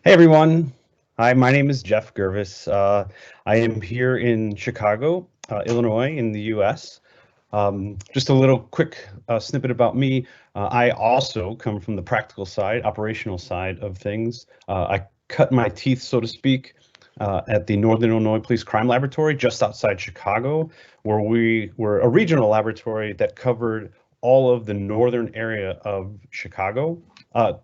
Hey everyone. Hi, my name is Jeff Gurvis. I am here in Chicago, Illinois, in the US. Just a little quick snippet about me. I also come from the practical side, operational side of things. I cut my teeth, so to speak, at the Northern Illinois Police Crime Laboratory just outside Chicago, where we were a regional laboratory that covered all of the northern area of Chicago,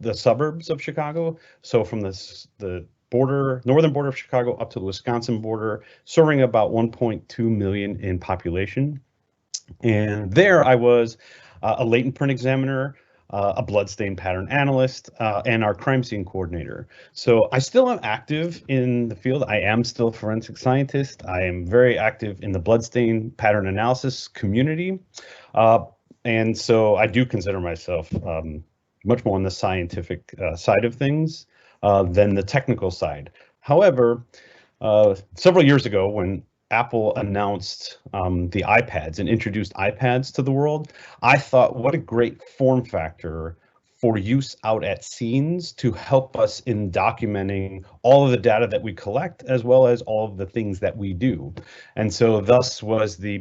the suburbs of Chicago. So from the northern border of Chicago up to the Wisconsin border, serving about 1.2 million in population. And there I was a latent print examiner, a bloodstain pattern analyst, and our crime scene coordinator. So I still am active in the field. I am still a forensic scientist. I am very active in the bloodstain pattern analysis community. Uh, and so I do consider myself much more on the scientific side of things than the technical side. However, several years ago, when Apple announced the iPads and introduced iPads to the world, I thought, what a great form factor for use out at scenes to help us in documenting all of the data that we collect, as well as all of the things that we do. And so thus was the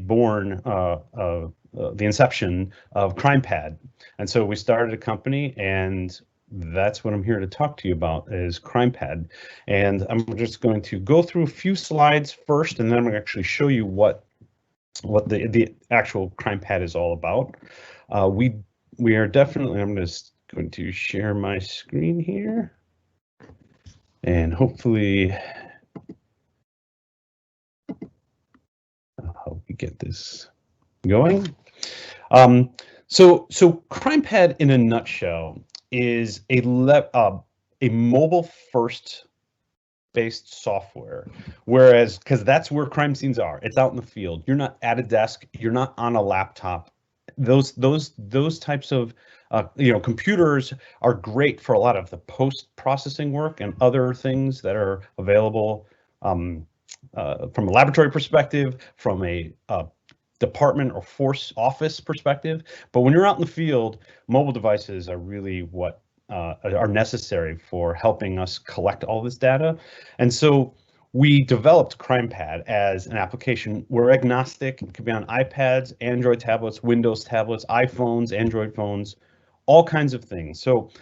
inception of CrimePad. And so we started a company, and that's what I'm here to talk to you about is CrimePad. And I'm just going to go through a few slides first, and then I'm going to actually show you what the actual CrimePad is all about. We are definitely, I'm just going to share my screen here, and hopefully I'll help you get this going. So CrimePad in a nutshell is a mobile first based software, whereas because that's where crime scenes are. It's out in the field. You're not at a desk. You're not on a laptop. Those types of computers are great for a lot of the post processing work and other things that are available from a laboratory perspective, from a department or force office perspective. But when you're out in the field, mobile devices are really what are necessary for helping us collect all this data. And so we developed CrimePad as an application. We're agnostic. It could be on iPads, Android tablets, Windows tablets, iPhones, Android phones, all kinds of things. So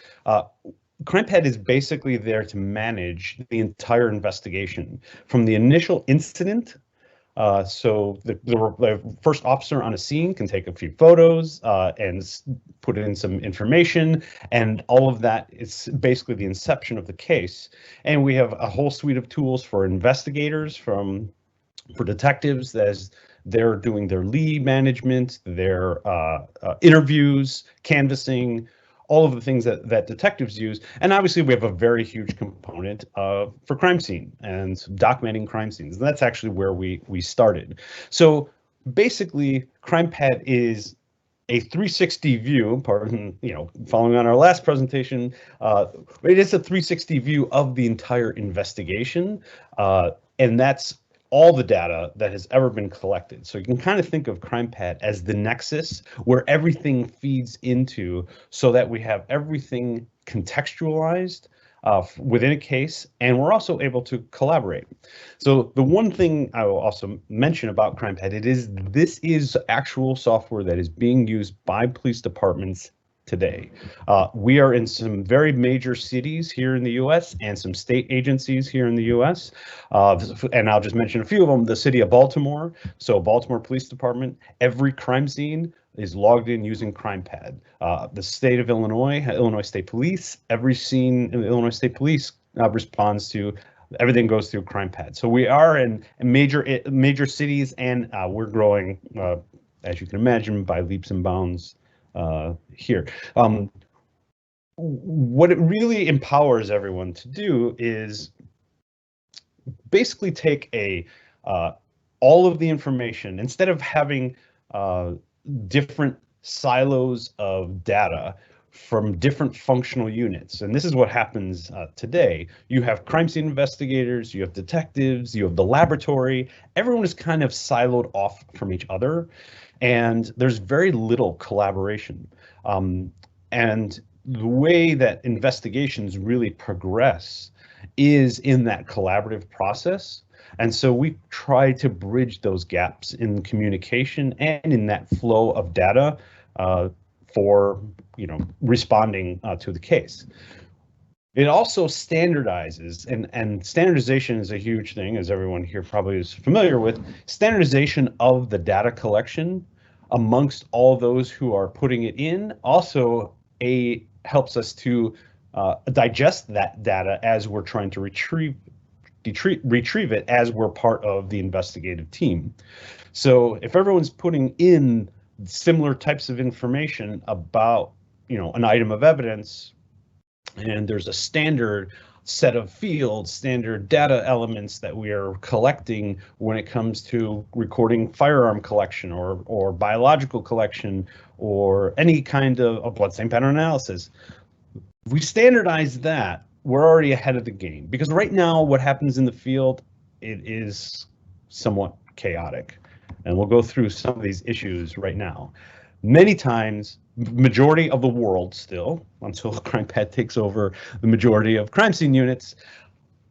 CrimePad is basically there to manage the entire investigation from the initial incident. So the first officer on a scene can take a few photos and put in some information, and all of that is basically the inception of the case. And we have a whole suite of tools for investigators, for detectives as they're doing their lead management, their interviews, canvassing, all of the things that detectives use. And obviously we have a very huge component for crime scene and documenting crime scenes. And that's actually where we started. So basically CrimePad is a 360 view, pardon, following on our last presentation, it is a 360 view of the entire investigation. And that's all the data that has ever been collected. So you can kind of think of CrimePad as the nexus where everything feeds into, so that we have everything contextualized within a case, and we're also able to collaborate. So the one thing I will also mention about CrimePad, this is actual software that is being used by police departments today. We are in some very major cities here in the US and some state agencies here in the US. And I'll just mention a few of them. The city of Baltimore, so Baltimore Police Department, every crime scene is logged in using CrimePad. The state of Illinois, Illinois State Police, every scene in the Illinois State Police responds to, everything goes through CrimePad. So we are in major cities, and we're growing, as you can imagine, by leaps and bounds here. What it really empowers everyone to do is basically take all of the information, instead of having different silos of data from different functional units. And this is what happens today. You have crime scene investigators, you have detectives, you have the laboratory. Everyone is kind of siloed off from each other, and there's very little collaboration. And the way that investigations really progress is in that collaborative process. And so we try to bridge those gaps in communication and in that flow of data for responding to the case. It also standardizes, and standardization is a huge thing, as everyone here probably is familiar with. Standardization of the data collection amongst all those who are putting it in also helps us to digest that data as we're trying to retrieve it as we're part of the investigative team. So if everyone's putting in similar types of information about an item of evidence, and there's a standard set of fields, standard data elements that we are collecting when it comes to recording firearm collection or biological collection or any kind of bloodstain pattern analysis. If we standardize that, we're already ahead of the game, because right now what happens in the field, it is somewhat chaotic. And we'll go through some of these issues right now. Many times, majority of the world still, until CrimePad takes over the majority of crime scene units,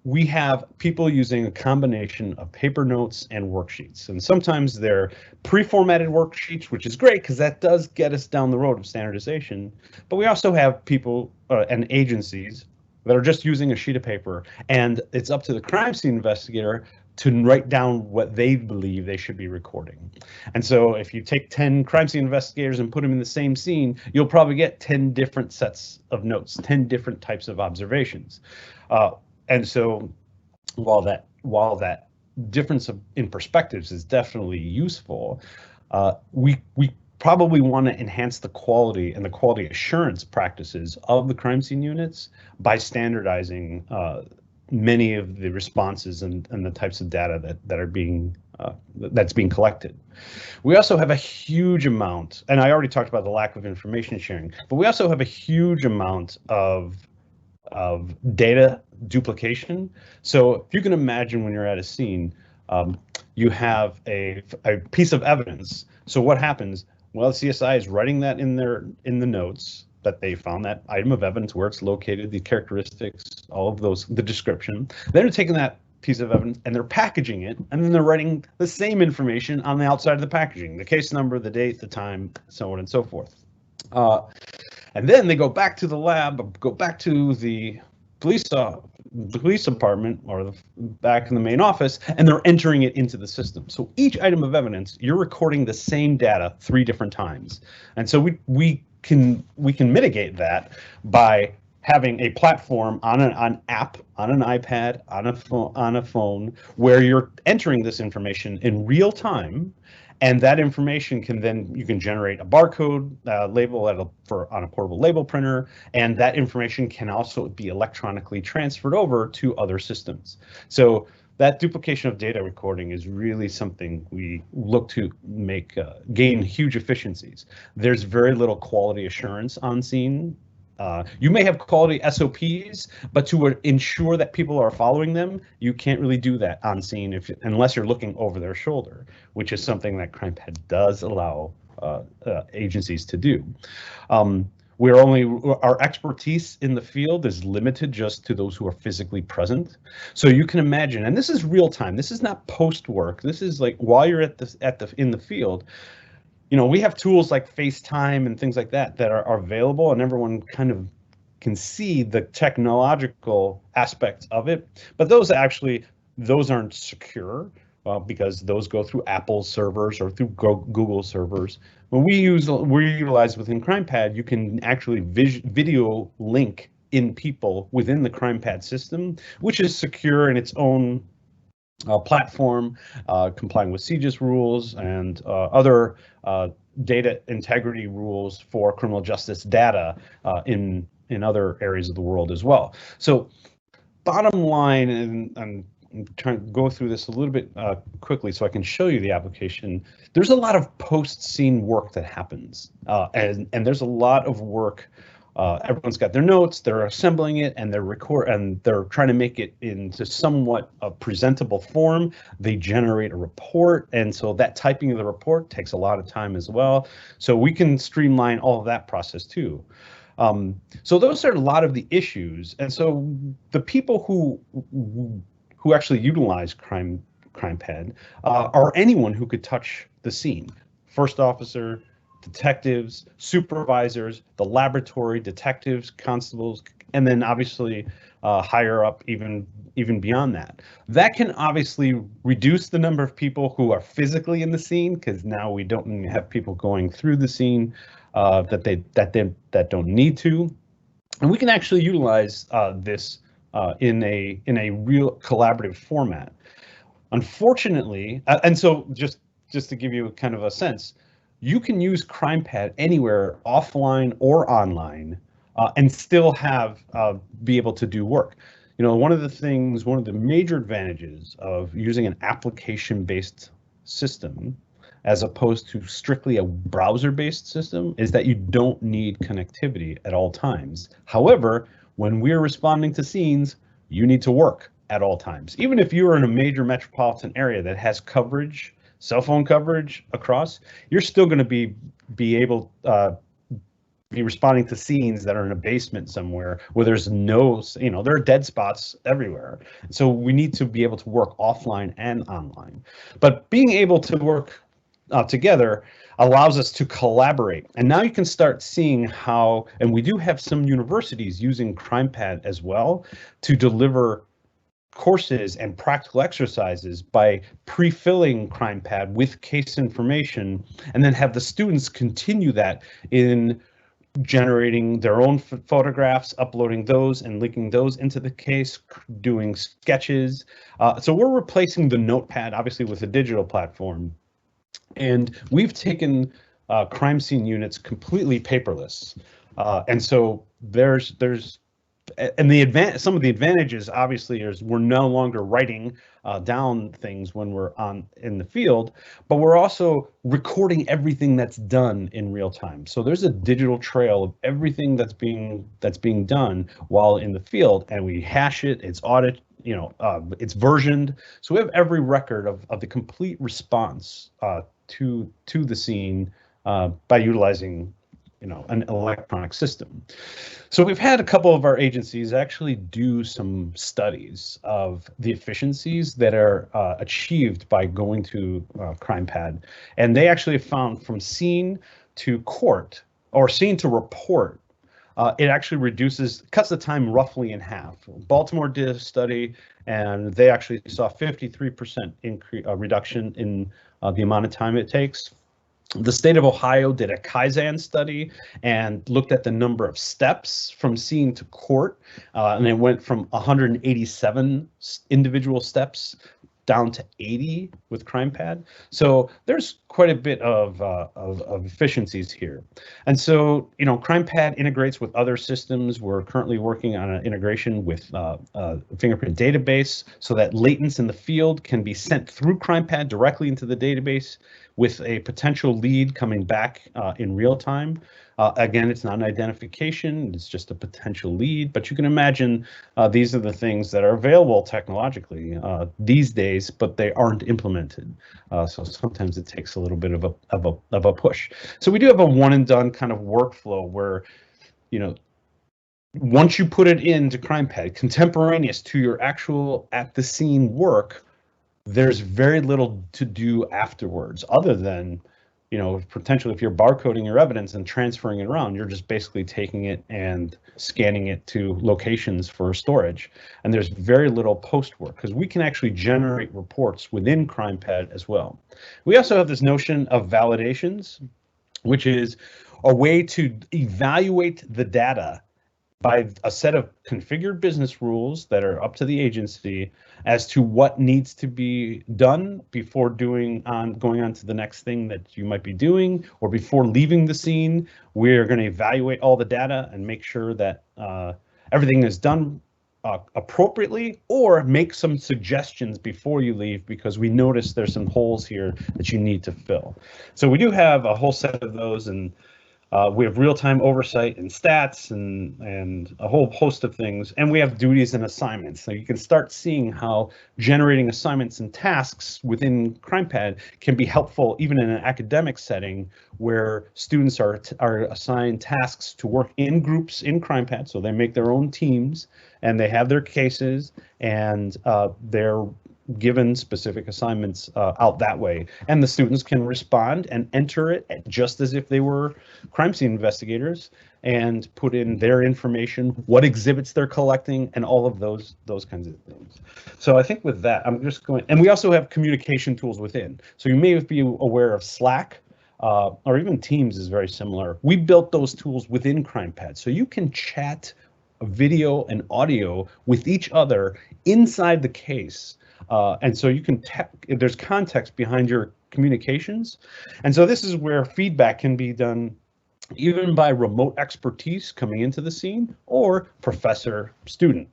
we have people using a combination of paper notes and worksheets. And sometimes they're pre-formatted worksheets, which is great because that does get us down the road of standardization. But we also have people and agencies that are just using a sheet of paper, and it's up to the crime scene investigator to write down what they believe they should be recording. And so if you take 10 crime scene investigators and put them in the same scene, you'll probably get 10 different sets of notes, 10 different types of observations. And so while that difference in perspectives is definitely useful, we probably want to enhance the quality and the quality assurance practices of the crime scene units by standardizing many of the responses and the types of data that are being that's being collected. We also have a huge amount, and I already talked about the lack of information sharing, but we also have a huge amount of data duplication. So if you can imagine, when you're at a scene, you have a piece of evidence. So what happens? Well, CSI is writing that in the notes that they found that item of evidence, where it's located, the characteristics, all of those, the description. Then they're taking that piece of evidence and they're packaging it, and then they're writing the same information on the outside of the packaging, the case number, the date, the time, so on and so forth. And then they go back to the lab, go back to the police department, or back in the main office, and they're entering it into the system. So each item of evidence, you're recording the same data 3 different times. And so we can mitigate that by having a platform on an app, on an iPad, on a phone, where you're entering this information in real time. And that information you can generate a barcode label on a portable label printer, and that information can also be electronically transferred over to other systems. So that duplication of data recording is really something we look to gain huge efficiencies. There's very little quality assurance on scene. You may have quality SOPs, but to ensure that people are following them, you can't really do that on scene unless you're looking over their shoulder, which is something that CrimePad does allow agencies to do. Our expertise in the field is limited just to those who are physically present. So you can imagine, and this is real time. This is not post work. This is like while you're in the field. We have tools like FaceTime and things like that are available, and everyone kind of can see the technological aspects of it. But those aren't secure because those go through Apple servers or through Google servers. When we utilize within CrimePad, you can actually video link in people within the CrimePad system, which is secure in its own platform, complying with CJIS rules and other data integrity rules for criminal justice data in other areas of the world as well. So bottom line, and I'm trying to go through this a little bit quickly so I can show you the application. There's a lot of post-scene work that happens, and there's a lot of work. Everyone's got their notes, they're assembling it, and they're trying to make it into somewhat a presentable form. They generate a report, and so that typing of the report takes a lot of time as well. So we can streamline all of that process too. So those are a lot of the issues, and so the people who actually utilize CrimePad are anyone who could touch the scene: first officer, detectives, supervisors, the laboratory, detectives, constables, and then obviously higher up, even beyond that. That can obviously reduce the number of people who are physically in the scene, because now we don't have people going through the scene that don't need to, and we can actually utilize this in a real collaborative format. Unfortunately, and so just to give you kind of a sense, you can use CrimePad anywhere, offline or online, and still be able to do work. One of the major advantages of using an application-based system as opposed to strictly a browser-based system is that you don't need connectivity at all times. However, when we're responding to scenes, you need to work at all times. Even if you're in a major metropolitan area that has coverage, cell phone coverage across, you're still going to be able be responding to scenes that are in a basement somewhere where there's no, there are dead spots everywhere. So we need to be able to work offline and online. But being able to work together allows us to collaborate. And now you can start seeing how, and we do have some universities using CrimePad as well to deliver courses and practical exercises by pre-filling CrimePad with case information, and then have the students continue that in generating their own photographs, uploading those and linking those into the case, doing sketches. So we're replacing the notepad, obviously, with a digital platform. And we've taken crime scene units completely paperless. And so some of the advantages obviously is we're no longer writing down things when we're in the field, but we're also recording everything that's done in real time. So there's a digital trail of everything that's being done while in the field, and we hash it. It's it's versioned, so we have every record of the complete response to the scene by utilizing an electronic system. So we've had a couple of our agencies actually do some studies of the efficiencies that are achieved by going to CrimePad, and they actually found from scene to court, or scene to report, it actually cuts the time roughly in half. Baltimore did a study, and they actually saw 53% reduction in the amount of time it takes. The state of Ohio did a Kaizen study and looked at the number of steps from scene to court, and it went from 187 individual steps down to 80 with CrimePad. So there's quite a bit of efficiencies here. And so, CrimePad integrates with other systems. We're currently working on an integration with a fingerprint database so that latents in the field can be sent through CrimePad directly into the database with a potential lead coming back in real time. Again, it's not an identification, it's just a potential lead, but you can imagine these are the things that are available technologically these days, but they aren't implemented. So sometimes it takes a little bit of a push. So we do have a one and done kind of workflow where, once you put it into CrimePad, contemporaneous to your actual at the scene work, there's very little to do afterwards other than, potentially if you're barcoding your evidence and transferring it around, you're just basically taking it and scanning it to locations for storage. And there's very little post work because we can actually generate reports within CrimePad as well. We also have this notion of validations, which is a way to evaluate the data by a set of configured business rules that are up to the agency as to what needs to be done before going on to the next thing that you might be doing, or before leaving the scene. We're going to evaluate all the data and make sure that everything is done appropriately, or make some suggestions before you leave because we notice there's some holes here that you need to fill. So we do have a whole set of those, and We have real-time oversight and stats and a whole host of things. And we have duties and assignments. So you can start seeing how generating assignments and tasks within CrimePad can be helpful even in an academic setting where students are assigned tasks to work in groups in CrimePad. So they make their own teams and they have their cases, and they're given specific assignments out that way, and the students can respond and enter it just as if they were crime scene investigators and put in their information, what exhibits they're collecting, and all of those kinds of things. So I think with that, I'm just going, and we also have communication tools within. So you may be aware of Slack, or even Teams is very similar. We built those tools within CrimePad, so you can chat video and audio with each other inside the case. And so you can, there's context behind your communications. And so this is where feedback can be done even by remote expertise coming into the scene or professor student.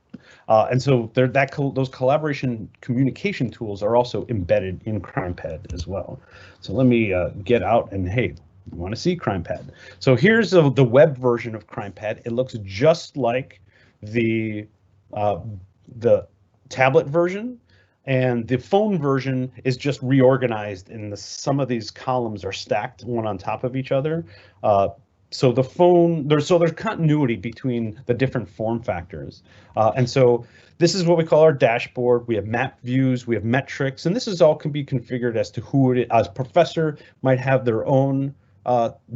And so those collaboration communication tools are also embedded in CrimePad as well. So let me get out and, hey, you want to see CrimePad. So here's the web version of CrimePad. It looks just like the tablet version. And the phone version is just reorganized, and some of these columns are stacked one on top of each other. So the phone, there's continuity between the different form factors. And so this is what we call our dashboard. We have map views, we have metrics, and this is all can be configured as to who it is. A professor might have their own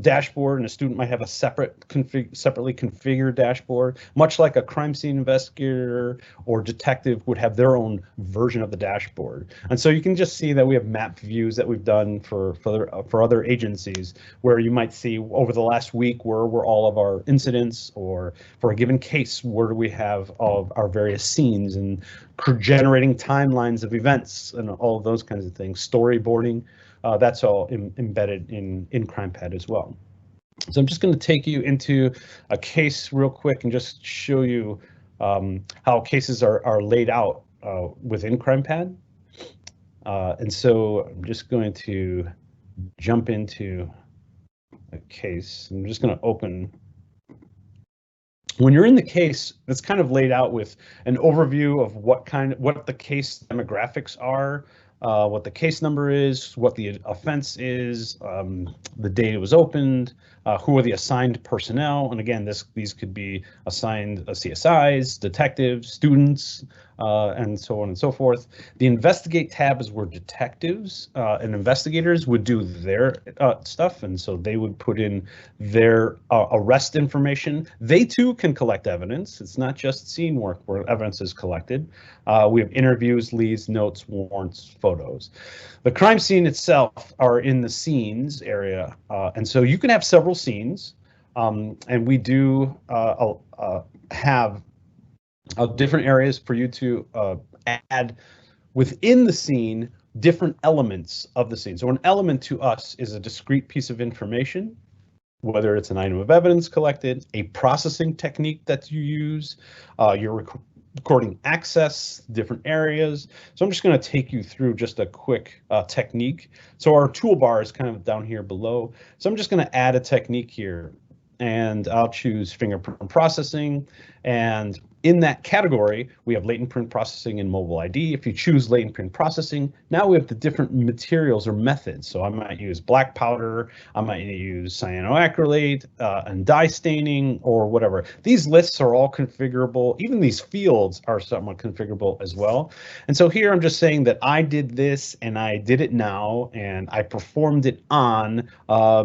dashboard, and a student might have a separately configured dashboard, much like a crime scene investigator or detective would have their own version of the dashboard. And so you can just see that we have map views that we've done for other agencies, where you might see over the last week where were all of our incidents, or for a given case, where do we have all of our various scenes, and generating timelines of events and all of those kinds of things, storyboarding. That's all embedded in CrimePad as well. So I'm just going to take you into a case real quick and just show you how cases are laid out within CrimePad. And so I'm just going to jump into a case. I'm just going to open. When you're in the case, it's kind of laid out with an overview of what the case demographics are, what the case number is, what the offense is, the date it was opened, who are the assigned personnel, and again, these could be assigned CSIs, detectives, students, and so on and so forth. The investigate tab is where detectives and investigators would do their stuff, and so they would put in their arrest information. They too can collect evidence. It's not just scene work where evidence is collected. We have interviews, leads, notes, warrants, photos. The crime scene itself are in the scenes area, and so you can have several scenes, and we do have different areas for you to add within the scene different elements of the scene. So an element to us is a discrete piece of information, whether it's an item of evidence collected, a processing technique that you use, your recording access, different areas. So I'm just going to take you through just a quick technique. So our toolbar is kind of down here below. So I'm just going to add a technique here, and I'll choose fingerprint processing. And in that category, we have latent print processing and mobile ID. If you choose latent print processing, now we have the different materials or methods. So I might use black powder, I might use cyanoacrylate and dye staining or whatever. These lists are all configurable. Even these fields are somewhat configurable as well. And so here I'm just saying that I did this and I did it now and I performed it on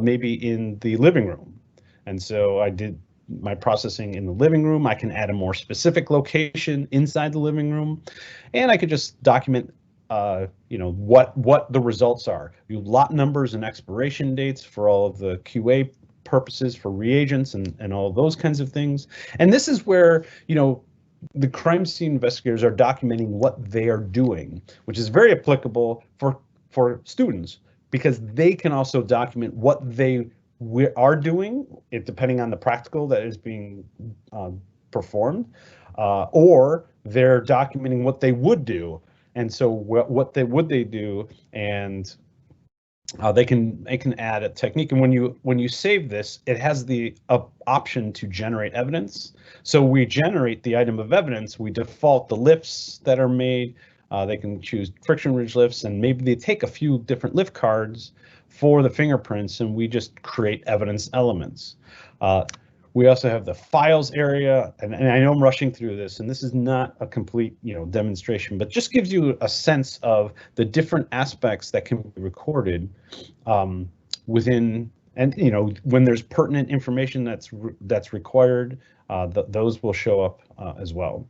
maybe in the living room. And so I did my processing in the living room. I can add a more specific location inside the living room, and I could just document, what the results are. You lot numbers and expiration dates for all of the QA purposes for reagents and all of those kinds of things. And this is where, the crime scene investigators are documenting what they are doing, which is very applicable for students, because they can also document what they are doing, depending on the practical that is being performed, or they're documenting what they would do. And so what would they do, and they can add a technique, and when you save this, it has the option to generate evidence. So we generate the item of evidence. We default the lifts that are made. They can choose friction ridge lifts, and maybe they take a few different lift cards for the fingerprints, and we just create evidence elements. We also have the files area, and I know I'm rushing through this, and this is not a complete, demonstration, but just gives you a sense of the different aspects that can be recorded within, and when there's pertinent information that's required, those will show up as well.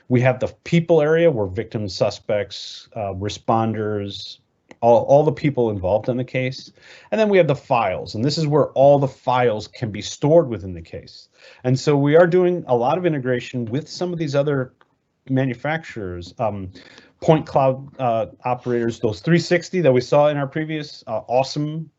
We have the people area where victims, suspects, responders, all the people involved in the case. And then we have the files, and this is where all the files can be stored within the case. And so we are doing a lot of integration with some of these other manufacturers, point cloud operators, those 360 that we saw in our previous awesome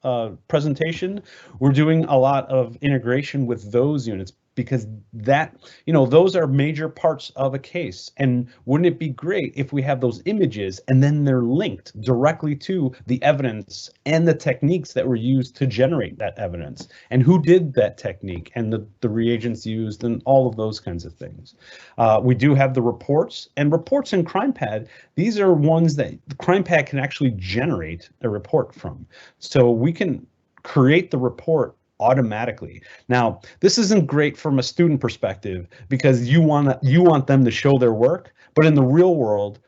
presentation. We're doing a lot of integration with those units, because that, those are major parts of a case. And wouldn't it be great if we have those images and then they're linked directly to the evidence and the techniques that were used to generate that evidence, and who did that technique, and the reagents used, and all of those kinds of things. We do have the reports, and reports in CrimePad. These are ones that CrimePad can actually generate a report from. So we can create the report automatically. Now, this isn't great from a student perspective, because you want them to show their work, but in the real world,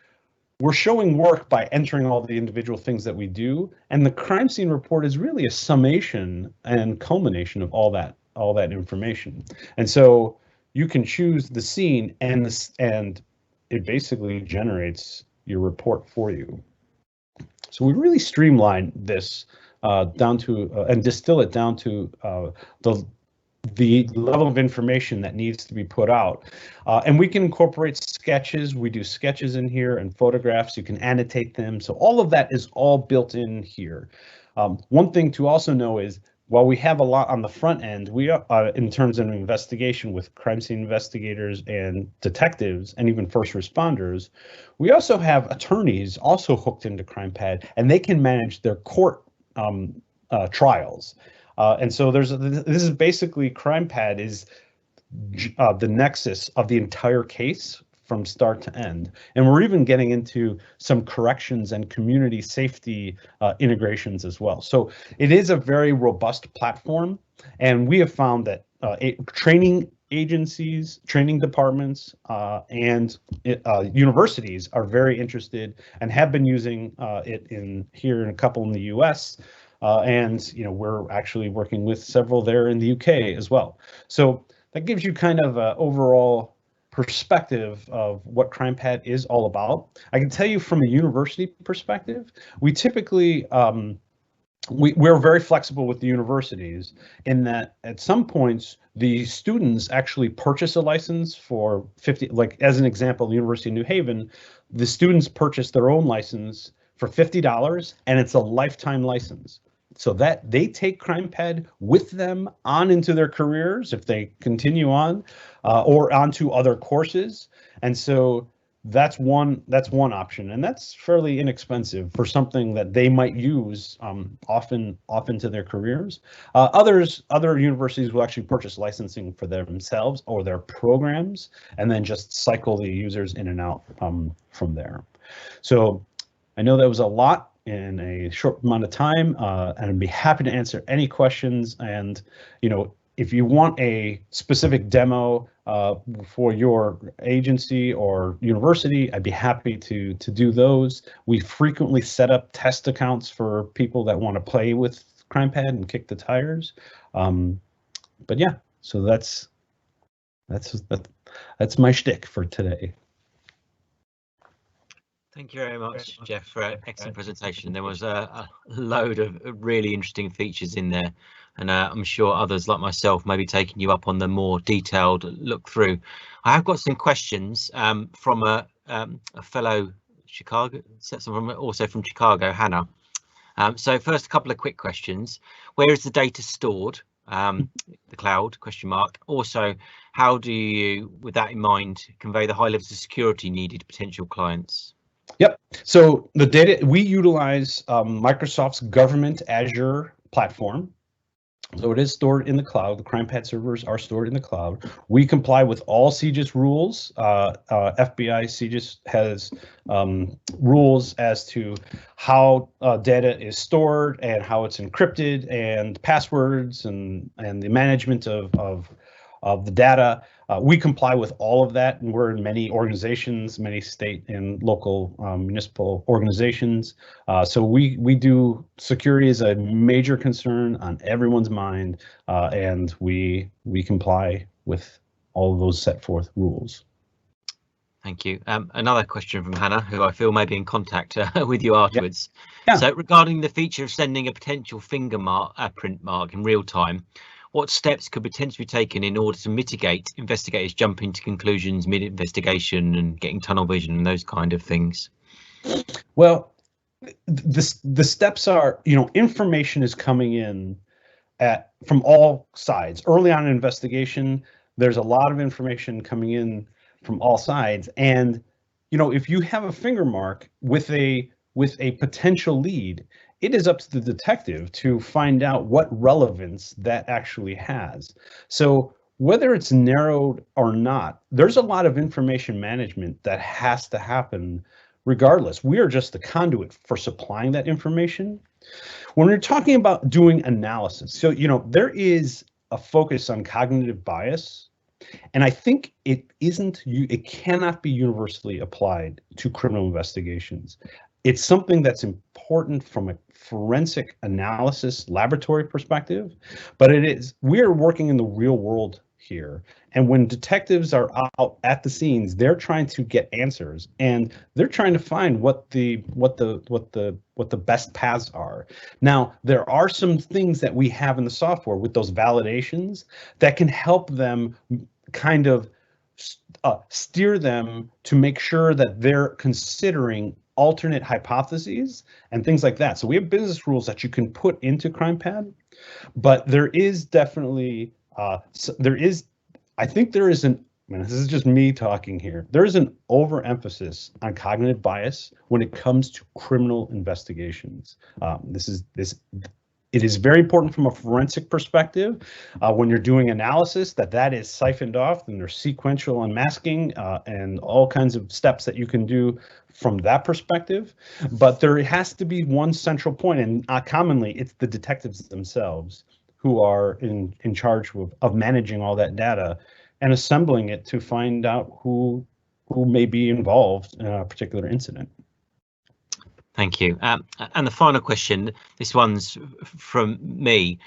we're showing work by entering all the individual things that we do, and the crime scene report is really a summation and culmination of all that information. And so you can choose the scene, and it basically generates your report for you. So we really streamline this down to and distill it down to the level of information that needs to be put out. And we can incorporate sketches. We do sketches in here, and photographs. You can annotate them. So all of that is all built in here. One thing to also know is, while we have a lot on the front end, we in terms of investigation with crime scene investigators and detectives and even first responders, we also have attorneys also hooked into CrimePad, and they can manage their court trials. And so this is basically, CrimePad is the nexus of the entire case from start to end. And we're even getting into some corrections and community safety integrations as well. So it is a very robust platform, and we have found that training agencies, training departments, and universities are very interested and have been using it here in a couple in the US. And we're actually working with several there in the UK as well. So that gives you kind of an overall perspective of what CrimePad is all about. I can tell you from a university perspective, we typically we're very flexible with the universities, in that at some points the students actually purchase a license for 50, like as an example, the University of New Haven, the students purchase their own license for $50, and it's a lifetime license. So that they take CrimePad with them on into their careers if they continue on, or onto other courses. And so that's one option, and that's fairly inexpensive for something that they might use often into their careers. Other universities will actually purchase licensing for themselves or their programs, and then just cycle the users in and out from there. So I know that was a lot in a short amount of time, and I'd be happy to answer any questions. And if you want a specific demo for your agency or university, I'd be happy to do those. We frequently set up test accounts for people that want to play with CrimePad and kick the tires. But yeah, so that's my shtick for today. Thank you very much, Jeff, for an excellent presentation. There was a load of really interesting features in there, and I'm sure others like myself may be taking you up on the more detailed look through. I have got some questions from a fellow Chicago, also from Chicago, Hannah. So first, a couple of quick questions. Where is the data stored? The cloud, ? Also, how do you, with that in mind, convey the high levels of security needed to potential clients? Yep. So the data, we utilize Microsoft's government Azure platform. So it is stored in the cloud. The CrimePad servers are stored in the cloud. We comply with all CGIS rules. FBI CGIS has rules as to how data is stored and how it's encrypted and passwords and the management of the data. We comply with all of that, and we're in many organizations, many state and local municipal organizations. So we do, security is a major concern on everyone's mind, and we comply with all of those set forth rules. Thank you. Another question from Hannah, who I feel may be in contact with you afterwards. Yeah. So regarding the feature of sending a potential print mark in real time, what steps could potentially be taken in order to mitigate investigators jumping to conclusions mid-investigation and getting tunnel vision and those kind of things? Well, the steps are, information is coming in from all sides. Early on in investigation, there's a lot of information coming in from all sides. And, if you have a finger mark with a potential lead, it is up to the detective to find out what relevance that actually has. So whether it's narrowed or not, there's a lot of information management that has to happen regardless. We are just the conduit for supplying that information. When we're talking about doing analysis, so, there is a focus on cognitive bias, and I think it cannot be universally applied to criminal investigations. It's something that's important from a forensic analysis laboratory perspective, but we are working in the real world here. And when detectives are out at the scenes, they're trying to get answers, and they're trying to find what the best paths are. Now, there are some things that we have in the software with those validations that can help them kind of steer them to make sure that they're considering alternate hypotheses and things like that. So we have business rules that you can put into CrimePad, but there is definitely I think there is this is just me talking here. There is an overemphasis on cognitive bias when it comes to criminal investigations. It is very important from a forensic perspective when you're doing analysis that is siphoned off, and there's sequential unmasking and all kinds of steps that you can do from that perspective. But there has to be one central point, and commonly it's the detectives themselves who are in charge of managing all that data and assembling it to find out who may be involved in a particular incident. Thank you. And the final question, this one's from me.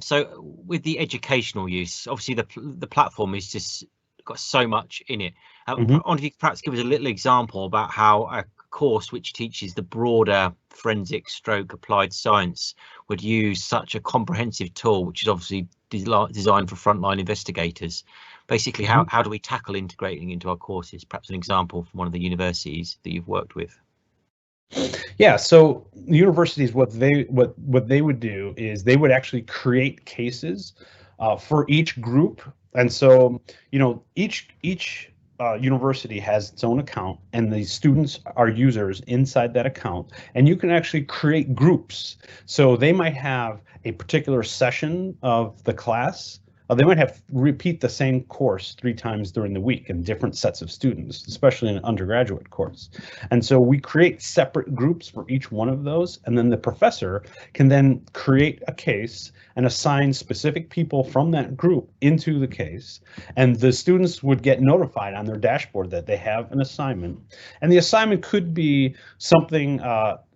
So with the educational use, obviously the platform is just got so much in it. I wonder if you could perhaps give us a little example about how a course which teaches the broader forensic / applied science would use such a comprehensive tool, which is obviously designed for frontline investigators. Basically, how do we tackle integrating into our courses? Perhaps an example from one of the universities that you've worked with. Yeah, so universities, what they would do is they would actually create cases for each group, and so each university has its own account, and the students are users inside that account, and you can actually create groups. So they might have a particular session of the class. They might have repeat the same course 3 times during the week in different sets of students, especially in an undergraduate course. And so we create separate groups for each one of those, and then the professor can then create a case and assign specific people from that group into the case. And the students would get notified on their dashboard that they have an assignment. And the assignment could be something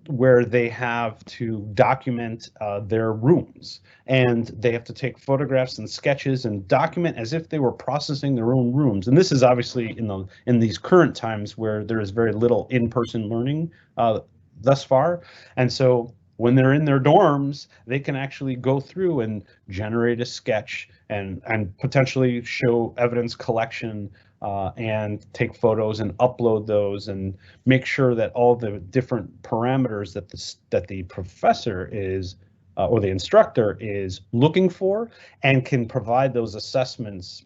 where they have to document their rooms, and they have to take photographs and sketches and document as if they were processing their own rooms. And this is obviously in these current times where there is very little in-person learning thus far. And so when they're in their dorms, they can actually go through and generate a sketch and potentially show evidence collection and take photos and upload those and make sure that all the different parameters that the professor is or the instructor is looking for and can provide those assessments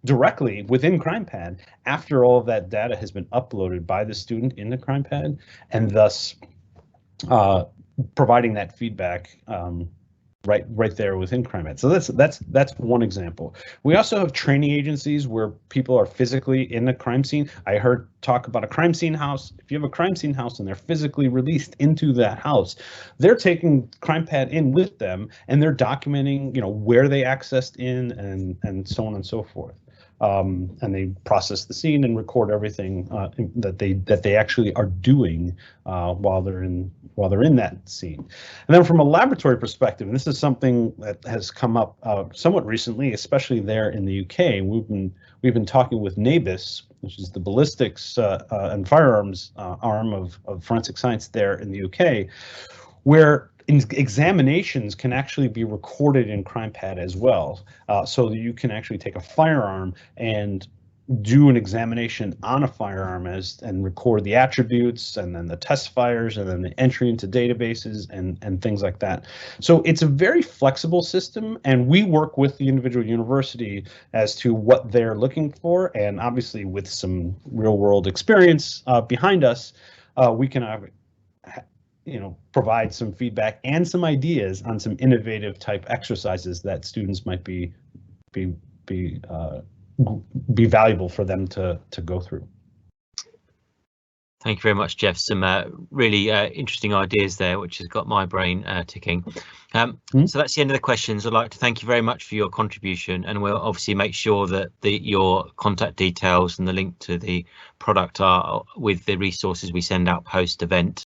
directly within CrimePad after all of that data has been uploaded by the student into CrimePad, and thus providing that feedback right there within CrimePad. So that's one example. We also have training agencies where people are physically in the crime scene. I heard talk about a crime scene house. If you have a crime scene house and they're physically released into that house, they're taking CrimePad in with them and they're documenting, where they accessed in and so on and so forth. And they process the scene and record everything that they actually are doing while they're in that scene. And then from a laboratory perspective, and this is something that has come up somewhat recently, especially there in the UK. We've been talking with NABIS, which is the ballistics and firearms arm of forensic science there in the UK, where examinations can actually be recorded in CrimePad as well, so that you can actually take a firearm and do an examination on a firearm and record the attributes and then the test fires and then the entry into databases and things like that. So it's a very flexible system, and we work with the individual university as to what they're looking for, and obviously with some real world experience behind us, we can provide some feedback and some ideas on some innovative type exercises that students might be valuable for them to go through. Thank you very much, Jeff. Some really interesting ideas there, which has got my brain ticking. So that's the end of the questions. I'd like to thank you very much for your contribution, and we'll obviously make sure that your contact details and the link to the product are with the resources we send out post event.